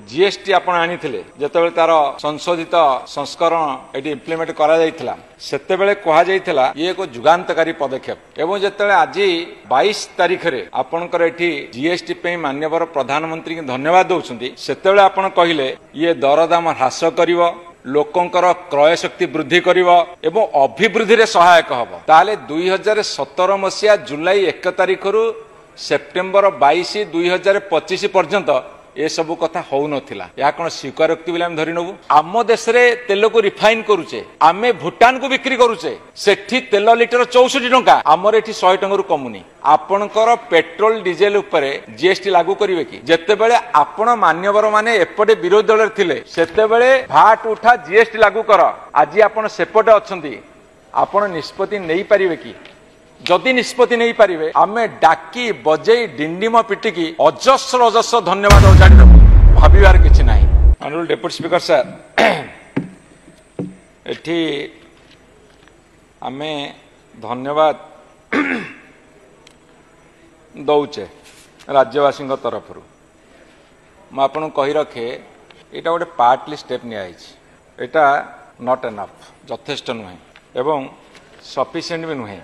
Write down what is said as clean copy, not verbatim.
GST आपण आनिथिले जेतेबेले तार संशोधित संस्करण एटी इम्प्लीमेंट करा जायथिला सेतेबेले कहा जायथिला ये एक जुगांतकारी पदक्षेप एवं जेतेबेले आज 22 तारिख रे आपनकर एटी जीएसटी पे माननीय प्रधानमंत्री के धन्यवाद दउछंती सेतेबेले आपण कहिले ये दरदाम ह्रास करिवो लोकंकर क्रय शक्ति वृद्धि करिवो एवं अभिवृद्धि रे सहायक हबो ताले 2017 मसिया जुलाई 1 तारिख रु सेप्टेम्बर 22 2025 पर्यंत ए सब कथा हो नथिला या कोन स्वीकारोक्ति बिले हम धरि नबु आम देश रे तेल को रिफाइन करूचे आमे भूटान को बिक्री करूचे सेठी तेल लिटर 64 टंका आमर एठी 100 टंका रु कमुनी आपनकर पेट्रोल डीजेल उपरे जीएसटी लागू करिवे कि जेते बेले आपण मान्यवर माने एपटे विरोधी दल थिले सेते बेले भाट उठा जीएसटी लागू कर आज आपण सेपटे अछंती आपण निष्पत्ति नै परिवे कि जदि निष्पत्ति नहीं पारिबे आमे डाकी बजई डिंडिम पिटिकी अजस्र अजस्र धन्यवाद जानी भाविबार किछि नाही। ऑनरेबल डेप्यूटी स्पीकर सर एठी आमे धन्यवाद दौचे राज्यवासी तरफ मु आपन कहि रखे एटा गोटे पार्टली स्टेप निया एटा नॉट एनफ यथेष्ट नुहे एवं सफिशिएंट भी नुहे।